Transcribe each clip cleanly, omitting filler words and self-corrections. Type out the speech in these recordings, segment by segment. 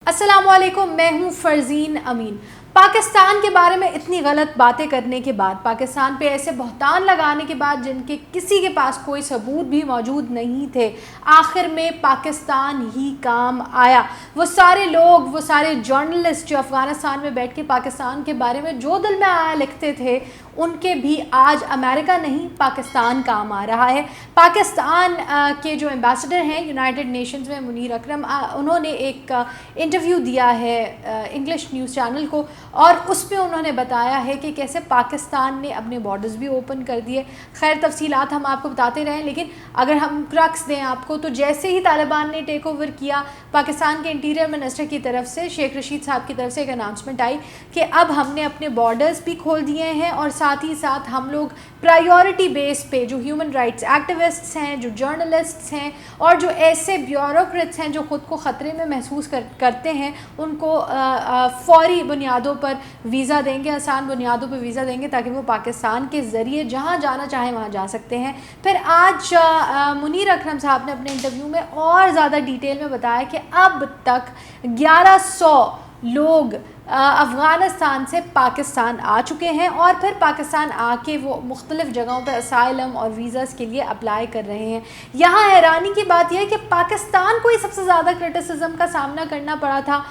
السلام علیکم، میں ہوں فرزین امین۔ پاکستان کے بارے میں اتنی غلط باتیں کرنے کے بعد، پاکستان پہ ایسے بہتان لگانے کے بعد جن کے کسی کے پاس کوئی ثبوت بھی موجود نہیں تھے، آخر میں پاکستان ہی کام آیا۔ وہ سارے لوگ، وہ سارے جرنلسٹ جو افغانستان میں بیٹھ کے پاکستان کے بارے میں جو دل میں آیا لکھتے تھے، ان کے بھی آج امریکہ نہیں پاکستان کام آ رہا ہے۔ پاکستان کے جو ایمبیسڈر ہیں یونائٹڈ نیشنز میں، منیر اکرم، انہوں نے ایک انٹرویو دیا ہے انگلش نیوز چینل کو، اور اس میں انہوں نے بتایا ہے کہ کیسے پاکستان نے اپنے بارڈرز بھی اوپن کر دیے۔ خیر تفصیلات ہم آپ کو بتاتے رہیں، لیکن اگر ہم کرکس دیں آپ کو، تو جیسے ہی طالبان نے ٹیک اوور کیا، پاکستان کے انٹیریئر منسٹر کی طرف سے، شیخ رشید صاحب کی طرف سے ایک اناؤنسمنٹ آئی کہ اب ہم نے اپنے بارڈرز بھی کھول دیے ہیں، اور ساتھ ہی ساتھ ہم لوگ پرائیورٹی بیس پہ جو ہیومن رائٹس ایکٹیوسٹس ہیں، جو جرنلسٹس ہیں، اور جو ایسے بیوروکریٹس ہیں جو خود کو خطرے میں محسوس کرتے ہیں، ان کو فوری بنیادوں پر ویزا دیں گے، آسان بنیادوں پر ویزا دیں گے، تاکہ وہ پاکستان کے ذریعے جہاں جانا چاہیں وہاں جا سکتے ہیں۔ پھر آج منیر اکرم صاحب نے اپنے انٹرویو میں اور زیادہ ڈیٹیل میں بتایا کہ اب تک 1100 لوگ افغانستان سے پاکستان آ چکے ہیں، اور پھر پاکستان آ کے وہ مختلف جگہوں پہ اسائلم اور ویزاز کے لیے اپلائی کر رہے ہیں۔ یہاں حیرانی کی بات یہ ہے کہ پاکستان کو ہی سب سے زیادہ کرٹیسزم کا سامنا کرنا پڑا تھا،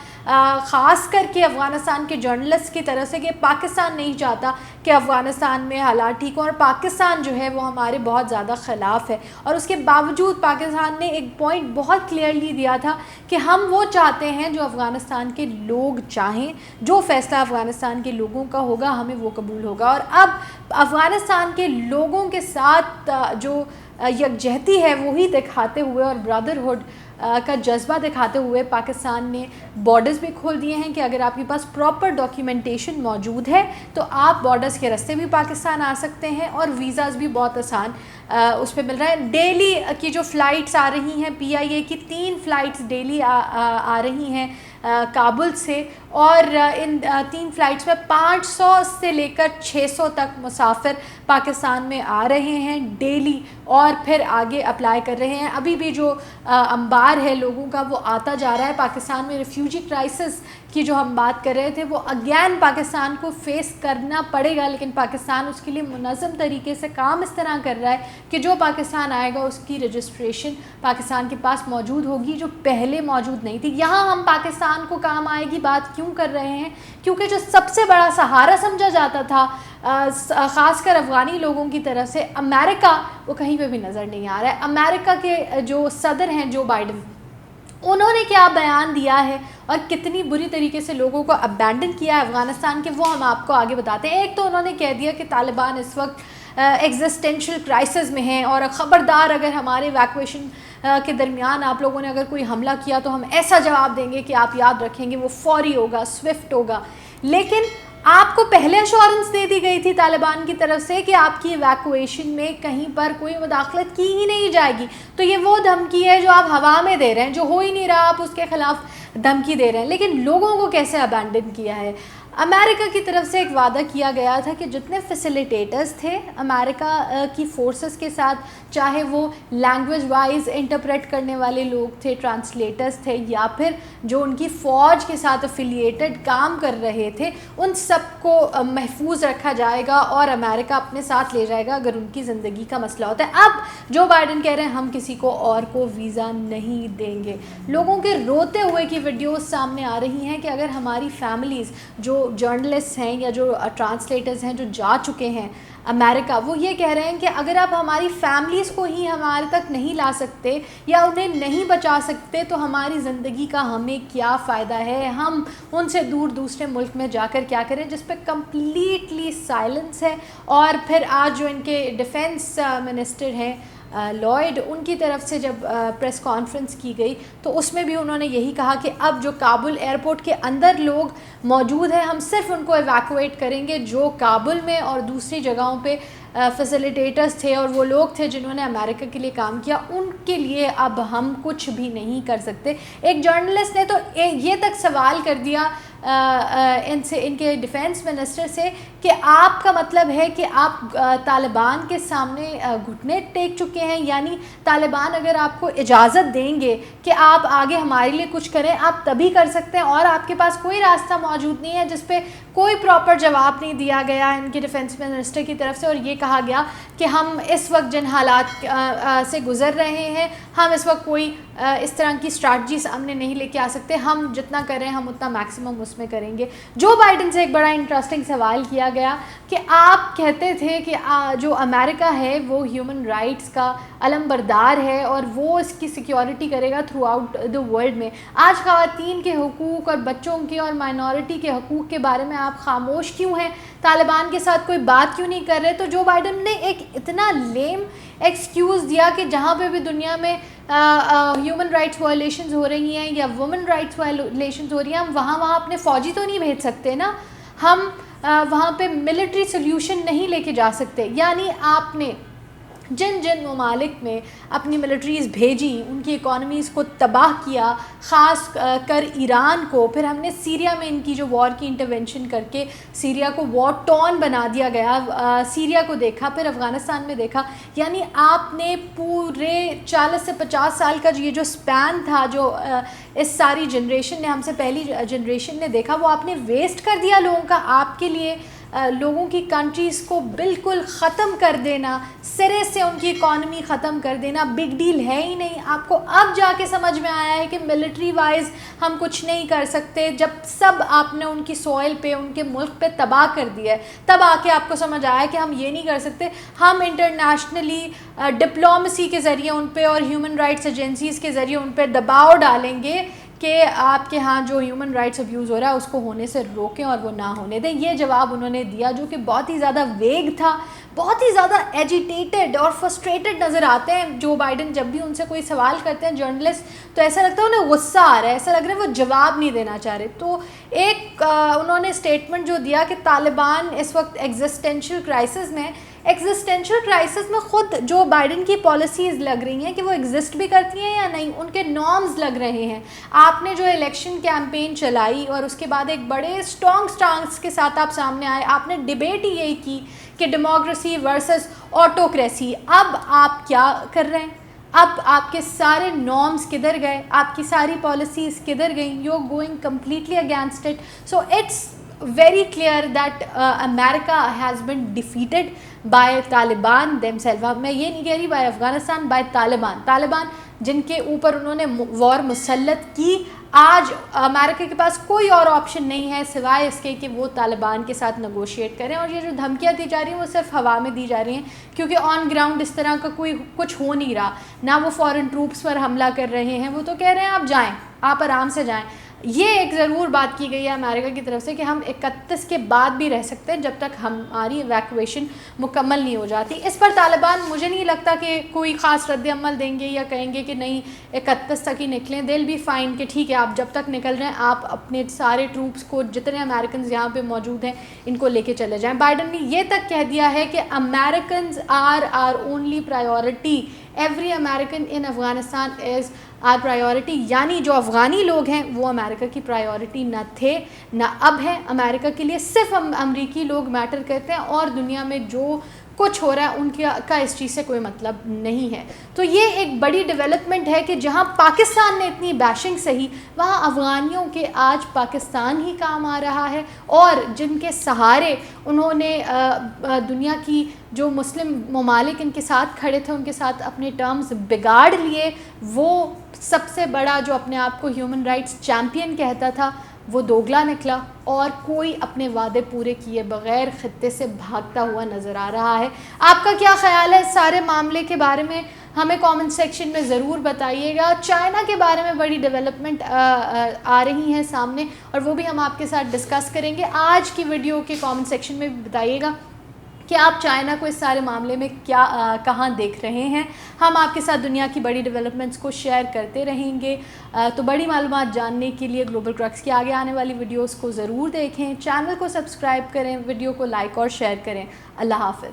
خاص کر کے افغانستان کے جرنلسٹ کی طرف سے، کہ پاکستان نہیں چاہتا کہ افغانستان میں حالات ٹھیک ہوں، اور پاکستان جو ہے وہ ہمارے بہت زیادہ خلاف ہے۔ اور اس کے باوجود پاکستان نے ایک پوائنٹ بہت کلیئرلی دیا تھا کہ ہم وہ چاہتے ہیں جو افغانستان کے لوگ چاہیں، جو فیصلہ افغانستان کے لوگوں کا ہوگا ہمیں وہ قبول ہوگا۔ اور اب افغانستان کے لوگوں کے ساتھ جو یکجہتی ہے وہی دکھاتے ہوئے اور برادرہڈ کا جذبہ دکھاتے ہوئے پاکستان نے بارڈرز بھی کھول دیے ہیں کہ اگر آپ کے پاس پراپر ڈاکیومنٹیشن موجود ہے تو آپ بارڈرز کے راستے بھی پاکستان آ سکتے ہیں، اور ویزاز بھی بہت آسان اس پہ مل رہا ہے۔ ڈیلی کی جو فلائٹس آ رہی ہیں، PIA کی 3 فلائٹس ڈیلی آ رہی ہیں کابل سے، اور ان 3 فلائٹس میں 500 سے لے کر 600 تک مسافر پاکستان میں آ رہے ہیں ڈیلی، اور پھر آگے اپلائی کر رہے ہیں۔ ابھی بھی جو انبار ہے لوگوں کا وہ آتا جا رہا ہے۔ پاکستان میں ریفیوجی کرائسس کی جو ہم بات کر رہے تھے، وہ اگین پاکستان کو فیس کرنا پڑے گا، لیکن پاکستان اس کے لیے منظم طریقے سے کام اس طرح کر رہا ہے کہ جو پاکستان آئے گا اس کی رجسٹریشن پاکستان کے پاس موجود ہوگی، جو پہلے موجود نہیں تھی۔ یہاں ہم پاکستان کو کام آئے گی بات کیوں کر رہے ہیں؟ کیونکہ جو سب سے بڑا سہارا سمجھا جاتا تھا خاص کر افغانی لوگوں کی طرف سے، امریکہ، وہ کہیں پہ بھی نظر نہیں آ رہا ہے۔ امریکہ کے جو صدر ہیں جو بائیڈن، انہوں نے کیا بیان دیا ہے اور کتنی بری طریقے سے لوگوں کو ابینڈن کیا ہے افغانستان کے، وہ ہم آپ کو آگے بتاتے ہیں۔ ایک تو انہوں نے کہہ دیا کہ طالبان اس وقت ایگزسٹینشل کرائسس میں ہیں، اور خبردار اگر ہمارے ایویکویشن کے درمیان آپ لوگوں نے اگر کوئی حملہ کیا تو ہم ایسا جواب دیں گے کہ آپ یاد رکھیں گے وہ فوری ہوگا، سوئفٹ ہوگا۔ لیکن آپ کو پہلے ایشورنس دے دی گئی تھی طالبان کی طرف سے کہ آپ کی ایویکویشن میں کہیں پر کوئی مداخلت کی ہی نہیں جائے گی، تو یہ وہ دھمکی ہے جو آپ ہوا میں دے رہے ہیں، جو ہو ہی نہیں رہا، آپ اس کے خلاف دھمکی دے رہے ہیں۔ لیکن لوگوں کو کیسے ابینڈن کیا ہے؟ امریکہ کی طرف سے ایک وعدہ کیا گیا تھا کہ جتنے فیسیلیٹیٹرز تھے امریکہ کی فورسز کے ساتھ، چاہے وہ لینگویج وائز انٹرپریٹ کرنے والے لوگ تھے، ٹرانسلیٹرز تھے، یا پھر جو ان کی فوج کے ساتھ افیلیٹڈ کام کر رہے تھے، ان سب کو محفوظ رکھا جائے گا اور امریکہ اپنے ساتھ لے جائے گا اگر ان کی زندگی کا مسئلہ ہوتا ہے۔ اب جو بائیڈن کہہ رہے ہیں ہم کسی کو اور کو ویزا نہیں دیں گے۔ لوگوں کے روتے ہوئے کی ویڈیوز سامنے آ رہی ہیں کہ اگر ہماری فیملیز جو جرنلسٹ ہیں یا جو ٹرانسلیٹرز ہیں جو جا چکے ہیں امریکہ، وہ یہ کہہ رہے ہیں کہ اگر آپ ہماری فیملیز کو ہی ہمارے تک نہیں لا سکتے یا انہیں نہیں بچا سکتے تو ہماری زندگی کا ہمیں کیا فائدہ ہے؟ ہم ان سے دور دوسرے ملک میں جا کر کیا کریں؟ جس پہ کمپلیٹلی سائلنس ہے۔ اور پھر آج جو ان کے ڈیفنس منسٹر ہیں لائیڈ، ان کی طرف سے جب پریس کانفرنس کی گئی تو اس میں بھی انہوں نے یہی کہا کہ اب جو کابل ایئرپورٹ کے اندر لوگ موجود ہیں ہم صرف ان کو ایویکویٹ کریں گے جو کابل میں اور دوسری جگہوں پہ فیسیلیٹیٹرز تھے اور وہ لوگ تھے جنہوں نے امریکہ کے لیے کام کیا، ان کے لیے اب ہم کچھ بھی نہیں کر سکتے۔ ایک جرنلسٹ نے تو یہ تک سوال کر دیا ان کے ڈیفینس منسٹر سے کہ آپ کا مطلب ہے کہ آپ طالبان کے سامنے گھٹنے ٹیک چکے ہیں، یعنی طالبان اگر آپ کو اجازت دیں گے کہ آپ آگے ہمارے لیے کچھ کریں آپ تبھی کر سکتے ہیں، اور آپ کے پاس کوئی راستہ موجود نہیں ہے، جس پہ کوئی پراپر جواب نہیں دیا گیا ان کے ڈیفینس منسٹر کی طرف سے، اور یہ کہا گیا کہ ہم اس وقت جن حالات سے گزر رہے ہیں ہم اس وقت کوئی اس طرح کی اسٹریٹجی سامنے نہیں لے کے آ سکتے، ہم جتنا کریں ہم اتنا میکسیمم اس میں کریں گے۔ جو بائیڈن سے ایک بڑا انٹرسٹنگ سوال کیا گیا کہ آپ کہتے تھے کہ جو امریکہ ہے وہ ہیومن رائٹس کا علم بردار ہے اور وہ اس کی سیکیورٹی کرے گا تھرو آؤٹ دا ورلڈ میں، آج خواتین کے حقوق اور بچوں کے اور مائنورٹی کے حقوق کے بارے میں آپ خاموش کیوں ہیں، طالبان کے ساتھ کوئی بات کیوں نہیں کر رہے؟ تو جو بائیڈن نے ایک اتنا لیم ایکسکیوز دیا کہ جہاں پہ بھی دنیا میں ہیومن رائٹس وائلیشنز ہو رہی ہیں یا وومن رائٹس وائلیشنز ہو رہی ہیں، ہم وہاں اپنے فوجی تو نہیں بھیج سکتے نا، ہم وہاں پہ ملٹری سلیوشن نہیں لے کے جا سکتے۔ یعنی آپ نے جن ممالک میں اپنی ملٹریز بھیجی ان کی اکانومیز کو تباہ کیا، خاص کر ایران کو، پھر ہم نے سیریا میں ان کی جو وار کی انٹرونشن کر کے سیریا کو وار ٹون بنا دیا گیا، سیریا کو دیکھا، پھر افغانستان میں دیکھا، یعنی آپ نے پورے 40 سے 50 سال کا یہ جو سپین تھا جو اس ساری جنریشن نے، ہم سے پہلی جنریشن نے دیکھا، وہ آپ نے ویسٹ کر دیا لوگوں کا، آپ کے لیے لوگوں کی کنٹریز کو بالکل ختم کر دینا، سرے سے ان کی اکانومی ختم کر دینا بگ ڈیل ہے ہی نہیں۔ آپ کو اب جا کے سمجھ میں آیا ہے کہ ملٹری وائز ہم کچھ نہیں کر سکتے، جب سب آپ نے ان کی سوئل پہ ان کے ملک پہ تباہ کر دیا ہے، تب آ کے آپ کو سمجھ آیا کہ ہم یہ نہیں کر سکتے، ہم انٹرنیشنلی ڈپلومسی کے ذریعے ان پہ اور ہیومن رائٹس ایجنسیز کے ذریعے ان پہ دباؤ ڈالیں گے کہ آپ کے ہاں جو ہیومن رائٹس ابیوز ہو رہا ہے اس کو ہونے سے روکیں اور وہ نہ ہونے دیں۔ یہ جواب انہوں نے دیا جو کہ بہت ہی زیادہ ویگ تھا، بہت ہی زیادہ ایجیٹیٹڈ اور فرسٹریٹڈ نظر آتے ہیں جو بائیڈن، جب بھی ان سے کوئی سوال کرتے ہیں جرنلسٹ تو ایسا لگتا ہے انہیں غصہ آ رہا ہے، ایسا لگ رہا ہے وہ جواب نہیں دینا چاہ رہے۔ تو ایک انہوں نے اسٹیٹمنٹ جو دیا کہ طالبان اس وقت ایگزسٹینشیل کرائسس میں، ایگزسٹینشیل کرائسس میں خود جو بائیڈن کی پالیسیز لگ رہی ہیں کہ وہ ایگزسٹ بھی کرتی ہیں یا نہیں، ان کے نارمز لگ رہے ہیں۔ آپ نے جو الیکشن کیمپین چلائی اور اس کے بعد ایک بڑے اسٹرانگ سٹانس کے ساتھ آپ سامنے آئے، آپ نے ڈیبیٹ ہی یہی کی کہ ڈیموکریسی ورسز آٹوکریسی۔ اب آپ کیا کر رہے ہیں؟ اب آپ کے سارے نارمز کدھر گئے؟ آپ کی ساری پالیسیز کدھر گئیں؟ You are going completely against it. So it's very clear that America has been defeated by Taliban themselves۔ میں یہ نہیں کہہ رہی by افغانستان، by طالبان جن کے اوپر انہوں نے وار مسلط کی۔ آج امریکہ کے پاس کوئی اور آپشن نہیں ہے سوائے اس کے کہ وہ طالبان کے ساتھ نیگوشیٹ کریں، اور یہ جو دھمکیاں دی جا رہی ہیں وہ صرف ہوا میں دی جا رہی ہیں، کیونکہ آن گراؤنڈ اس طرح کا کوئی کچھ ہو نہیں رہا، نہ وہ فورن ٹروپس پر حملہ کر رہے ہیں، وہ تو کہہ رہے ہیں آپ جائیں، آپ آرام سے جائیں۔ یہ ایک ضرور بات کی گئی ہے امریکہ کی طرف سے کہ ہم 31 کے بعد بھی رہ سکتے ہیں جب تک ہماری ایویکویشن مکمل نہیں ہو جاتی۔ اس پر طالبان مجھے نہیں لگتا کہ کوئی خاص رد عمل دیں گے یا کہیں گے کہ نہیں 31 تک ہی نکلیں، دل بھی فائن کہ ٹھیک ہے آپ جب تک نکل رہے ہیں آپ اپنے سارے ٹروپس کو، جتنے امریکنز یہاں پہ موجود ہیں ان کو لے کے چلے جائیں۔ بائیڈن نے یہ تک کہہ دیا ہے کہ Americans are are only priority, every American in Afghanistan is our priority, یعنی جو افغانی لوگ ہیں وہ امریکہ کی پرائیورٹی نہ تھے نہ اب ہیں، امریکہ کے لیے صرف امریکی لوگ میٹر کرتے ہیں اور دنیا میں جو کچھ ہو رہا ہے ان کا اس چیز سے کوئی مطلب نہیں ہے۔ تو یہ ایک بڑی ڈیولپمنٹ ہے کہ جہاں پاکستان نے اتنی بیشنگ سہی، وہاں افغانیوں کے آج پاکستان ہی کام آ رہا ہے، اور جن کے سہارے انہوں نے دنیا کی جو مسلم ممالک ان کے ساتھ کھڑے تھے ان کے ساتھ اپنے ٹرمز بگاڑ لیے، وہ سب سے بڑا جو اپنے آپ کو ہیومن رائٹس چیمپئن کہتا تھا وہ دوگلا نکلا، اور کوئی اپنے وعدے پورے کیے بغیر خطے سے بھاگتا ہوا نظر آ رہا ہے۔ آپ کا کیا خیال ہے اس سارے معاملے کے بارے میں؟ ہمیں کامنٹ سیکشن میں ضرور بتائیے گا۔ چائنا کے بارے میں بڑی ڈیولپمنٹ آ رہی ہیں سامنے، اور وہ بھی ہم آپ کے ساتھ ڈسکس کریں گے۔ آج کی ویڈیو کے کامنٹ سیکشن میں بھی بتائیے گا کہ آپ چائنا کو اس سارے معاملے میں کہاں دیکھ رہے ہیں۔ ہم آپ کے ساتھ دنیا کی بڑی ڈیولپمنٹس کو شیئر کرتے رہیں گے، تو بڑی معلومات جاننے کے لیے گلوبل کرکس کی آگے آنے والی ویڈیوز کو ضرور دیکھیں، چینل کو سبسکرائب کریں، ویڈیو کو لائک اور شیئر کریں۔ اللہ حافظ۔